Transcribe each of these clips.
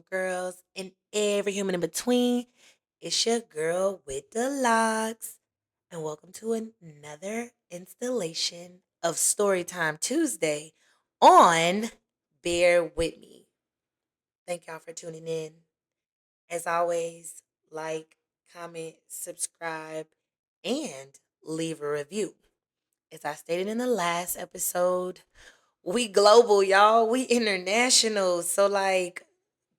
homegirls, and every human in between. It's your girl with the locks, and welcome to another installation of Storytime Tuesday on Bear With Me. Thank y'all for tuning in. As always, like, comment, subscribe, and leave a review. As I stated in the last episode, we global, y'all. We international. So like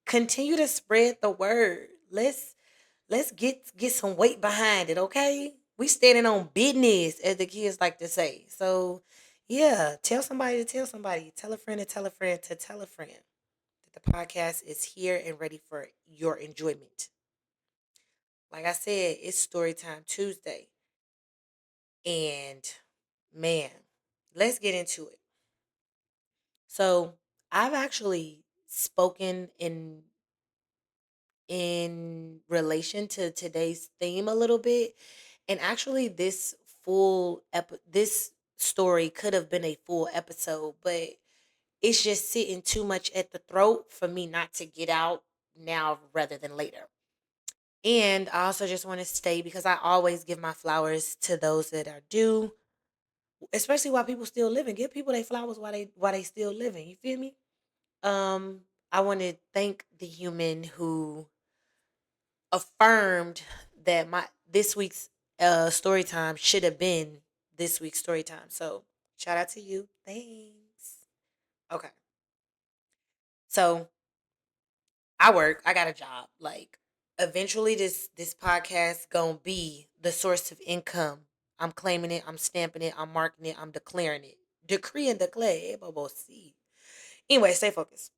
continue to spread the word. Let's get some weight behind it, okay? We standing on business, as the kids like to say. So yeah, tell somebody to tell somebody. Tell a friend to tell a friend to tell a friend that the podcast is here and ready for your enjoyment. Like I said, it's Storytime Tuesday. And man, let's get into it. So I've actually spoken in relation to today's theme a little bit, and actually this story could have been a full episode, but it's just sitting too much at the throat for me not to get out now rather than later. And I also just want to stay because I always give my flowers to those that are due, especially while people still living. Give people their flowers while they still living. You feel me? I want to thank the human who affirmed that my this week's story time should have been this week's story time. So shout out to you. Thanks. Okay. So I work. I got a job. Like eventually this podcast gonna be the source of income. I'm claiming it, I'm stamping it, I'm marking it, I'm declaring it. Decree and declare. See. Anyway, stay focused.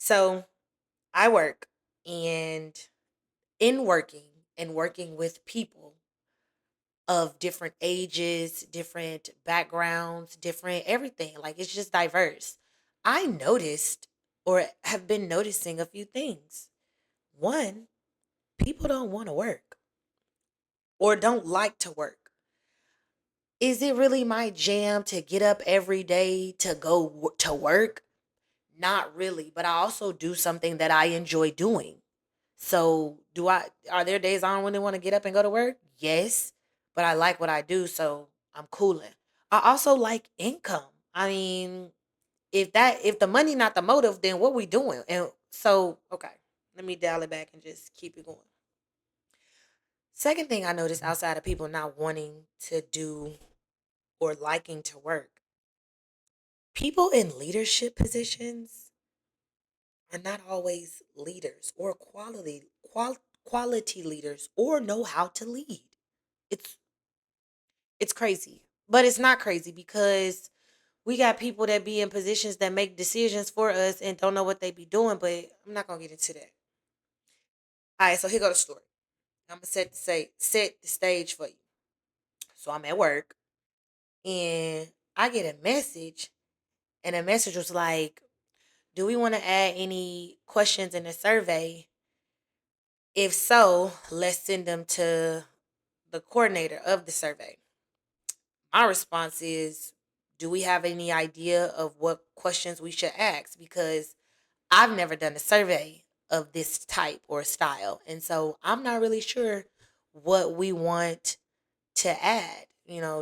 So I work, and in working and working with people of different ages, different backgrounds, different everything. Like it's just diverse. I noticed or have been noticing a few things. One, people don't want to work or don't like to work. Is it really my jam to get up every day to to work? Not really, but I also do something that I enjoy doing. So, are there days I don't really want to get up and go to work? Yes, but I like what I do, so I'm cooling. I also like income. I mean, if the money not the motive, then what we doing? And so, okay, let me dial it back and just keep it going. Second thing I noticed outside of people not wanting to do or liking to work, people in leadership positions are not always leaders or quality leaders or know how to lead. It's it's crazy. But it's not crazy because we got people that be in positions that make decisions for us and don't know what they be doing, but I'm not gonna get into that. All right, so here go the story. I'm gonna set the stage for you. So I'm at work and I get a message, and the message was like, "Do we want to add any questions in the survey? If so, let's send them to the coordinator of the survey." My response is, do we have any idea of what questions we should ask? Because I've never done a survey of this type or style. And so I'm not really sure what we want to add.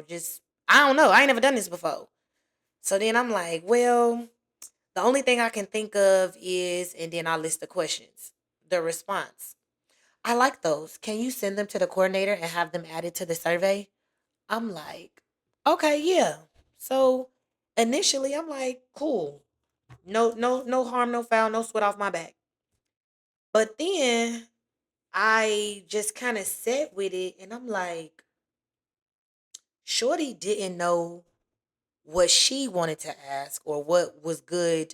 Just, I don't know. I ain't never done this before. So then I'm like, well, the only thing I can think of is, and then I list the questions, the response. I like those. Can you send them to the coordinator and have them added to the survey? I'm like, okay, yeah. So initially, I'm like, cool. No, no, no harm, no foul, no sweat off my back. But then I just kind of sat with it, and I'm like, Shorty didn't know what she wanted to ask or what was good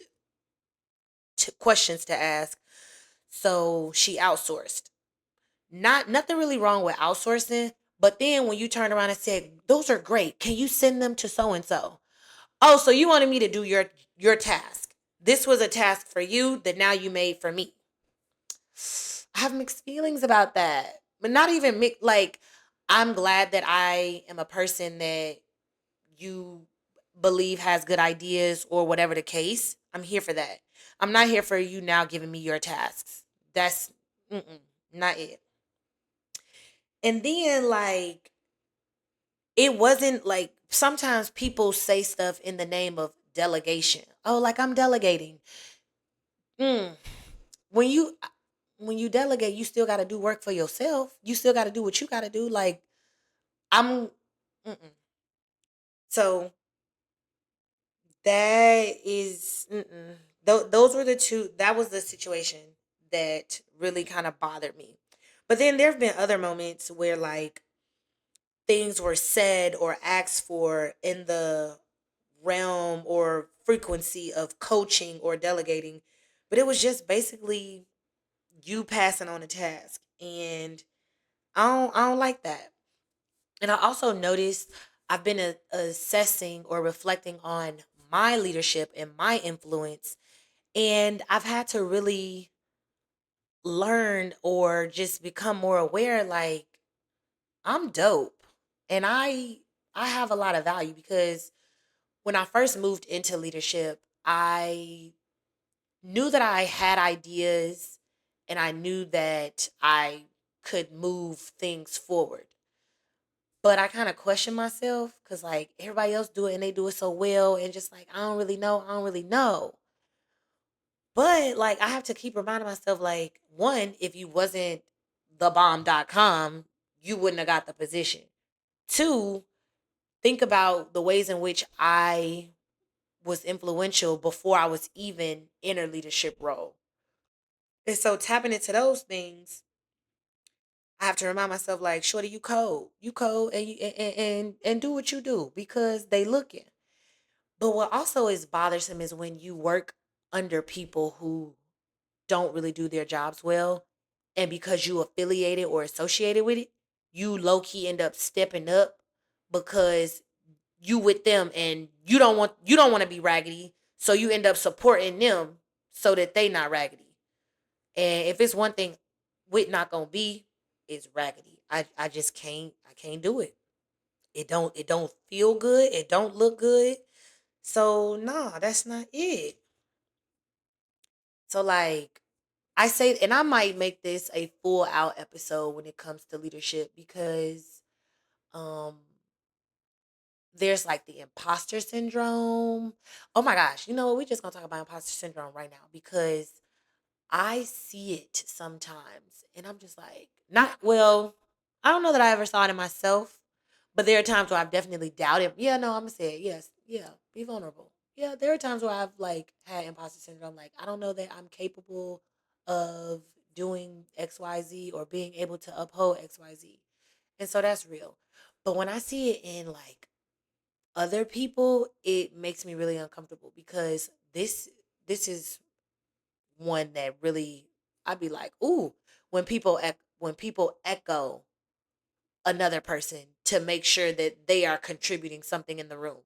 questions to ask. So she outsourced. Nothing really wrong with outsourcing. But then when you turn around and said, those are great, can you send them to so and so? Oh, so you wanted me to do your task. This was a task for you that now you made for me. I have mixed feelings about that. But not even like I'm glad that I am a person that you believe has good ideas or whatever the case. I'm here for that. I'm not here for you now giving me your tasks. That's not it. And then like it wasn't like sometimes people say stuff in the name of delegation. Oh, like I'm delegating. Mm. When you when you delegate, you still got to do work for yourself. You still got to do what you got to do. Like I'm. Mm-mm. So that is. Those were the two. That was the situation that really kind of bothered me. But then there have been other moments where like things were said or asked for in the realm or frequency of coaching or delegating, but it was just basically you passing on a task, and I don't like that. And I also noticed I've been assessing or reflecting on my leadership and my influence, and I've had to really learn or just become more aware like I'm dope and I have a lot of value because when I first moved into leadership, I knew that I had ideas and I knew that I could move things forward. But I kind of question myself because like everybody else do it and they do it so well and just like I don't really know. But like I have to keep reminding myself like one, if you wasn't thebomb.com, you wouldn't have got the position. Two, think about the ways in which I was influential before I was even in a leadership role. And so tapping into those things, I have to remind myself like, shorty, you code, and and do what you do because they looking. But what also is bothersome is when you work under people who don't really do their jobs well, and because you affiliated or associated with it, you low key end up stepping up because you with them and you don't want to be raggedy, so you end up supporting them so that they not raggedy. And if it's one thing Whit not gonna be, is raggedy. I just can't do it. It don't feel good. It don't look good. So nah, that's not it. So like I say, and I might make this a full out episode when it comes to leadership because um there's like the imposter syndrome. Oh my gosh, you know what? We just gonna talk about imposter syndrome right now because I see it sometimes and I'm just like, not well, I don't know that I ever saw it in myself, but there are times where I've definitely doubted. Yeah, no, I'm gonna say it. Yes, yeah, be vulnerable. Yeah, there are times where I've like had imposter syndrome. Like, I don't know that I'm capable of doing XYZ or being able to uphold XYZ. And so that's real. But when I see it in like other people, it makes me really uncomfortable because this is one that really I'd be like, ooh, when people echo another person to make sure that they are contributing something in the room.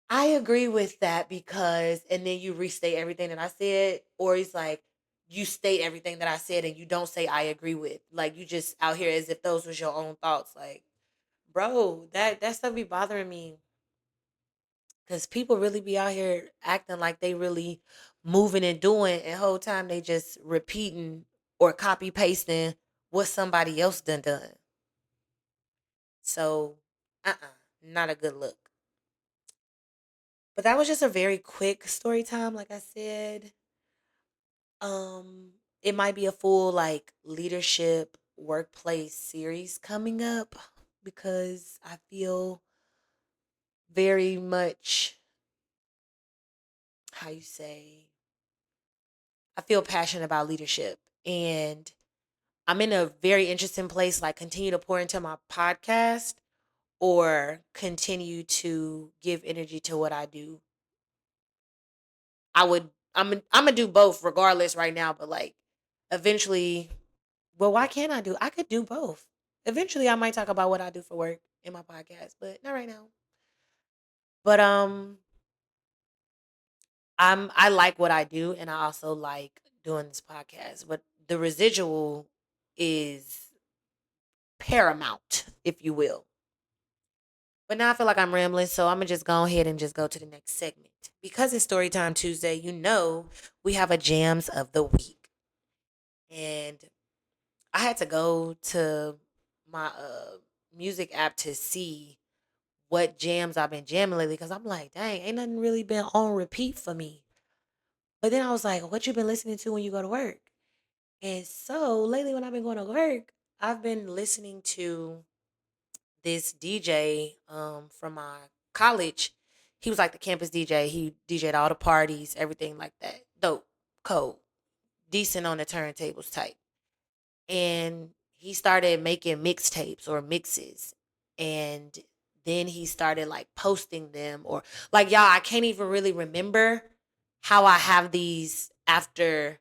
I agree with that because and then you restate everything that I said, or it's like you state everything that I said and you don't say I agree with. Like you just out here as if those was your own thoughts. Like, bro, that stuff be bothering me because people really be out here acting like they really moving and doing, and whole time they just repeating or copy pasting what somebody else done. So, not a good look. But that was just a very quick story time. Like I said, it might be a full like leadership workplace series coming up because I feel very much how you say I feel passionate about leadership and I'm in a very interesting place like continue to pour into my podcast or continue to give energy to what I do. I would I'm gonna do both regardless right now, but like eventually, well, why can't I do? I could do both. Eventually, I might talk about what I do for work in my podcast, but not right now. But I like what I do, and I also like doing this podcast. But the residual is paramount, if you will. But now I feel like I'm rambling, so I'm gonna just go ahead and just go to the next segment. Because it's Storytime Tuesday, we have a jams of the week. And I had to go to my music app to see what jams I've been jamming lately because I'm like, dang, ain't nothing really been on repeat for me. But then I was like, what you been listening to when you go to work? And so lately when I've been going to work, I've been listening to this DJ from my college. He was like the campus DJ. He DJ'd all the parties, everything like that. Dope, cold, decent on the turntables type. And he started making mixtapes or mixes. And then he started like posting them or like y'all, I can't even really remember how I have these after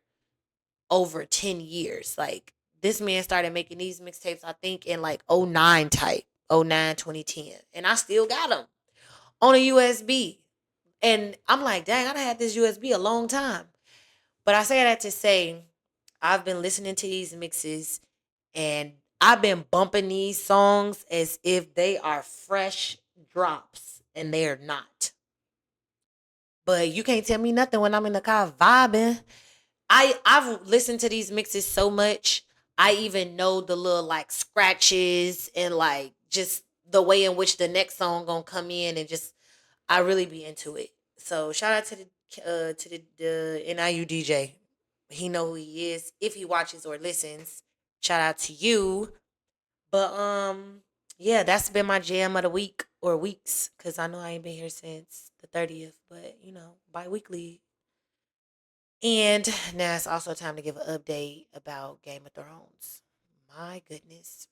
over 10 years. Like this man started making these mixtapes, I think in like '09 type, '09 2010. And I still got them on a USB. And I'm like, dang, I done had this USB a long time. But I say that to say, I've been listening to these mixes and I've been bumping these songs as if they are fresh drops and they're not. But you can't tell me nothing when I'm in the car vibing. I've listened to these mixes so much. I even know the little like scratches and like just the way in which the next song gonna come in and just I really be into it. So shout out to the NIU DJ. He know who he is if he watches or listens. Shout out to you. But yeah, that's been my jam of the week or weeks because I know I ain't been here since the 30th. But bi-weekly. And now it's also time to give an update about Game of Thrones. My goodness.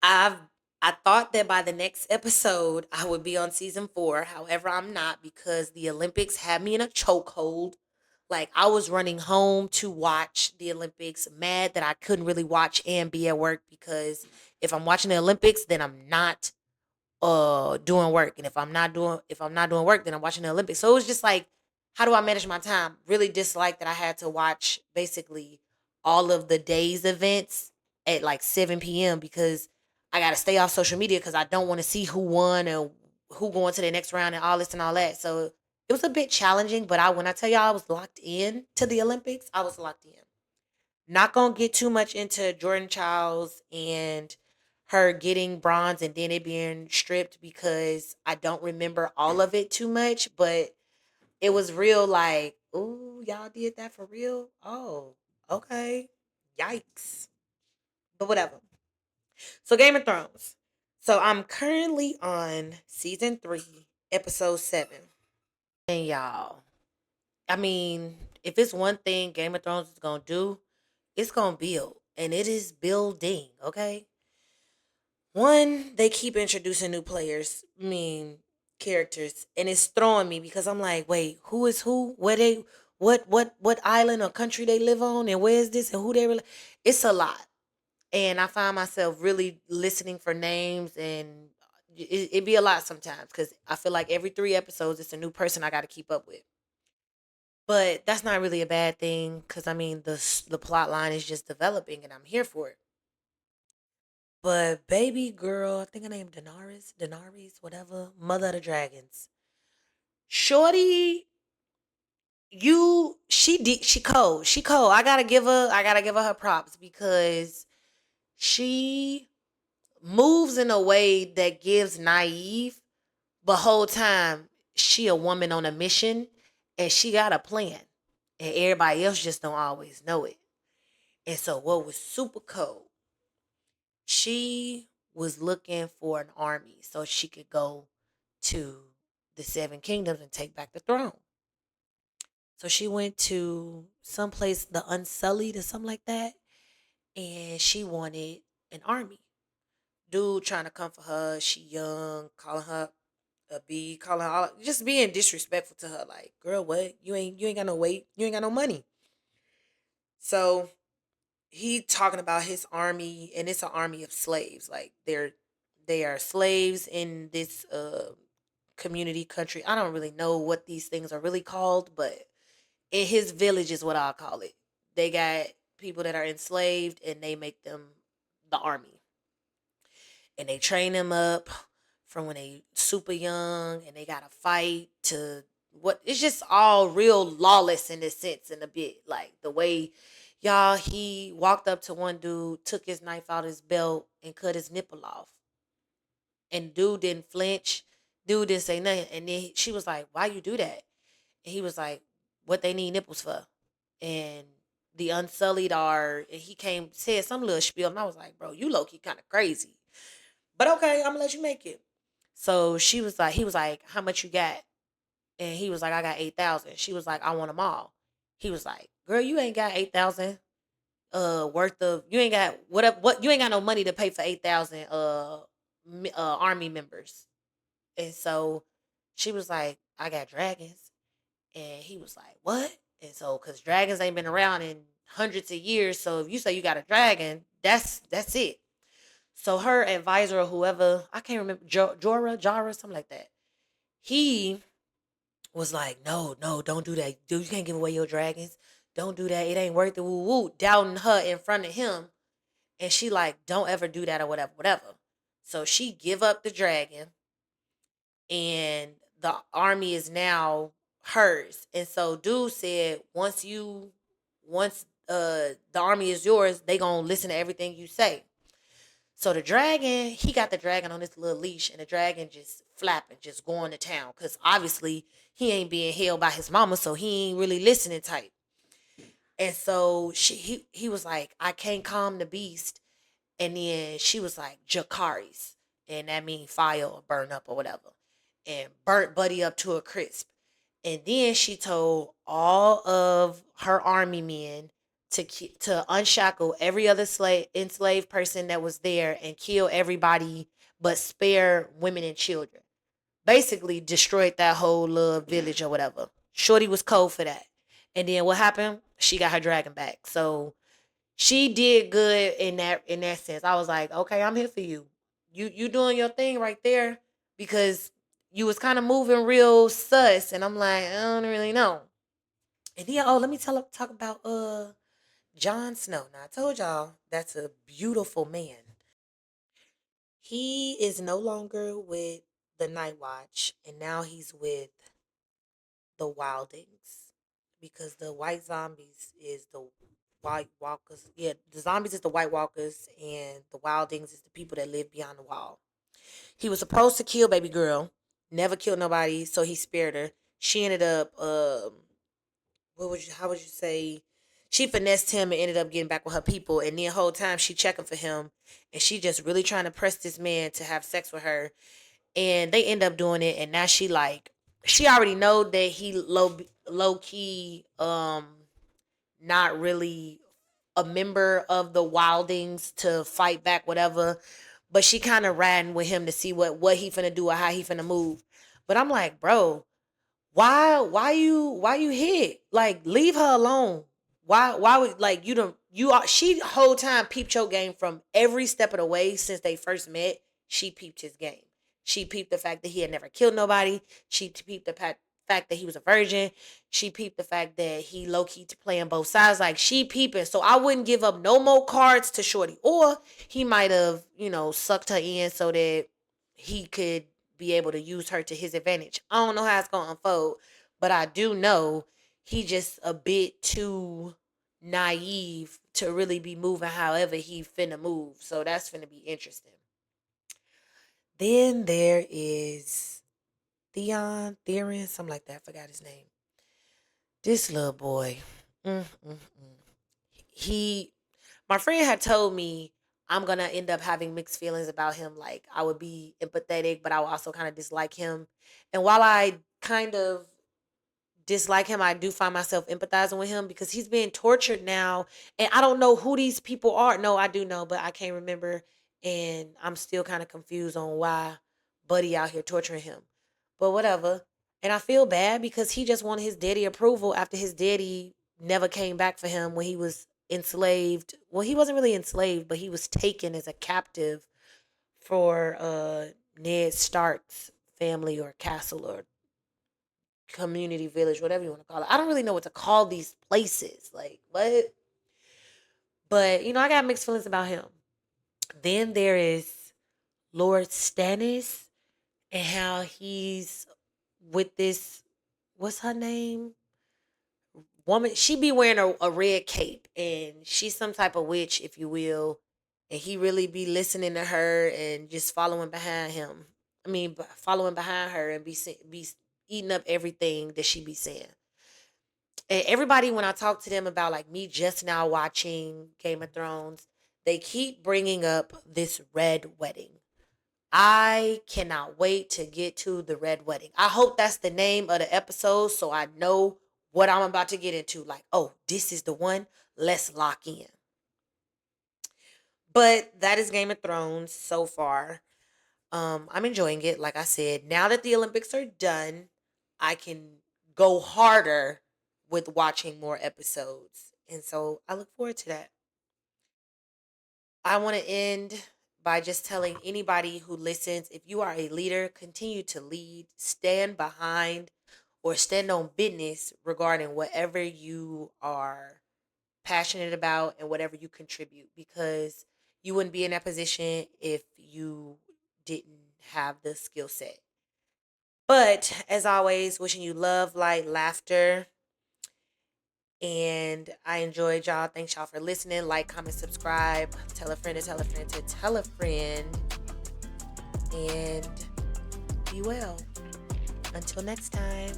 I've I thought that by the next episode I would be on season 4. However, I'm not because the Olympics had me in a chokehold. Like I was running home to watch the Olympics, mad that I couldn't really watch and be at work because if I'm watching the Olympics, then I'm not doing work. And if I'm not doing work, then I'm watching the Olympics. So it was just like, how do I manage my time? Really dislike that I had to watch basically all of the day's events at like 7 p.m. because I gotta stay off social media because I don't want to see who won and who going to the next round and all this and all that. So it was a bit challenging, but I when I tell y'all I was locked in to the Olympics, I was locked in. Not gonna get too much into Jordan Childs and her getting bronze and then it being stripped because I don't remember all of it too much, but it was real like, ooh, y'all did that for real? Oh, okay. Yikes. But whatever. So Game of Thrones. So I'm currently on season 3, episode 7. And y'all, I mean, if it's one thing Game of Thrones is gonna do, it's gonna build. And it is building, okay? One, they keep introducing new players. I mean, characters, and it's throwing me because I'm like, wait, who is who? Where they? What island or country they live on? And where is this? And who they really? It's a lot, and I find myself really listening for names, and it be a lot sometimes because I feel like every 3 episodes it's a new person I got to keep up with. But that's not really a bad thing because I mean the plot line is just developing, and I'm here for it. But baby girl, I think her name Daenerys, whatever, Mother of the Dragons. Shorty, she cold. She cold. I gotta give her her props because she moves in a way that gives naive, but whole time she a woman on a mission and she got a plan. And everybody else just don't always know it. And so what was super cold, she was looking for an army so she could go to the Seven Kingdoms and take back the throne. So she went to some place, the Unsullied or something like that, and she wanted an army. Dude trying to come for her. She young, calling her a B, calling her all, just being disrespectful to her. Like, girl, what? You ain't got no weight. You ain't got no money. So he talking about his army, and it's an army of slaves. Like they are slaves in this community country. I don't really know what these things are really called, but in his village is what I'll call it. They got people that are enslaved and they make them the army. and they train them up from when they super young, and they gotta fight to what it's just all real lawless in this sense in a bit. Like the way y'all he walked up to one dude, took his knife out his belt and cut his nipple off. And dude didn't flinch. Dude didn't say nothing. And then she was like, "Why you do that?" And he was like, "What they need nipples for?" And the Unsullied are, and he came said some little spiel, and I was like, "Bro, you low key kind of crazy." But okay, I'm gonna let you make it. So she was like, he was like, "How much you got?" And he was like, "I got 8,000." She was like, "I want them all." He was like, "Girl, you ain't got 8,000 worth of you ain't got what you ain't got no money to pay for 8,000 army members." And so she was like, "I got dragons." And he was like, "What?" And so cuz dragons ain't been around in hundreds of years, so if you say you got a dragon, that's it. So her advisor or whoever, I can't remember, Jara, something like that. He was like, "No, no, don't do that. Dude, you can't give away your dragons. Don't do that. It ain't worth it." Woo woo, doubting her in front of him. And she like, "Don't ever do that or whatever, whatever." So she give up the dragon, and the army is now hers. And so dude said, once the army is yours, they gonna listen to everything you say. So the dragon, he got the dragon on this little leash, and the dragon just flapping, just going to town. Cause obviously he ain't being held by his mama, so he ain't really listening type. And so he was like, "I can't calm the beast." And then she was like, "Jakaris," and that means fire or burn up or whatever, and burnt Buddy up to a crisp. And then she told all of her army men to unshackle every other slave enslaved person that was there and kill everybody but spare women and children. Basically destroyed that whole little village or whatever. Shorty was cold for that. And then what happened? She got her dragon back. So she did good in that sense. I was like, "Okay, I'm here for you. You doing your thing right there," because you was kind of moving real sus, and I'm like, I don't really know. And then let me talk about Jon Snow. Now I told y'all that's a beautiful man. He is no longer with the Night Watch, and now he's with the Wildings, because the White Zombies is the White Walkers. Yeah, the zombies is the White Walkers, and the Wildings is the people that live beyond the wall. He was supposed to kill baby girl, never killed nobody, so he spared her. She ended up, how would you say? She finessed him and ended up getting back with her people. And the whole time she checking for him, and she just really trying to press this man to have sex with her. And they end up doing it, and now she like she already know that he low key not really a member of the Wildings to fight back whatever, but she kind of riding with him to see what he finna do or how he finna move. But I'm like, bro, why you hit? Like, leave her alone. Why would, like, you don't you are she whole time peeped your game from every step of the way since they first met. She peeped his game. She peeped the fact that he had never killed nobody. She peeped the fact that he was a virgin. She peeped the fact that he low key to playing both sides. Like, she peeping. So I wouldn't give up no more cards to Shorty. Or he might have, sucked her in so that he could be able to use her to his advantage. I don't know how it's gonna unfold, but I do know he just a bit too naive to really be moving however he finna move. So that's finna be interesting. Then there is Theron, something like that. I forgot his name. This little boy. Mm, mm, mm. He My friend had told me I'm gonna end up having mixed feelings about him. Like, I would be empathetic, but I would also kind of dislike him. And while I kind of dislike him, I do find myself empathizing with him because he's being tortured now, and I don't know who these people are. No, I do know, but I can't remember, and I'm still kind of confused on why Buddy out here torturing him. But whatever. And I feel bad because he just wanted his daddy approval after his daddy never came back for him when he was enslaved. Well, he wasn't really enslaved, but he was taken as a captive for Ned Stark's family or castle or community village, whatever you want to call it. I don't really know what to call these places. Like, what? But I got mixed feelings about him. Then there is Lord Stannis and how he's with this, what's her name? Woman. She be wearing a red cape and she's some type of witch, if you will. And he really be listening to her and just following behind him. I mean, following behind her and be eating up everything that she be saying. And everybody, when I talk to them about like me just now watching Game of Thrones, they keep bringing up this red wedding. I cannot wait to get to the red wedding. I hope that's the name of the episode so I know what I'm about to get into. Like, oh, this is the one. Let's lock in. But that is Game of Thrones so far. I'm enjoying it. Like I said, now that the Olympics are done, I can go harder with watching more episodes. And so I look forward to that. I want to end by just telling anybody who listens, if you are a leader, continue to lead, stand behind, or stand on business regarding whatever you are passionate about and whatever you contribute, because you wouldn't be in that position if you didn't have the skill set. But as always, wishing you love, light, laughter. And I enjoyed y'all. Thanks y'all for listening. Like, comment, subscribe. Tell a friend to tell a friend to tell a friend. And be well. Until next time.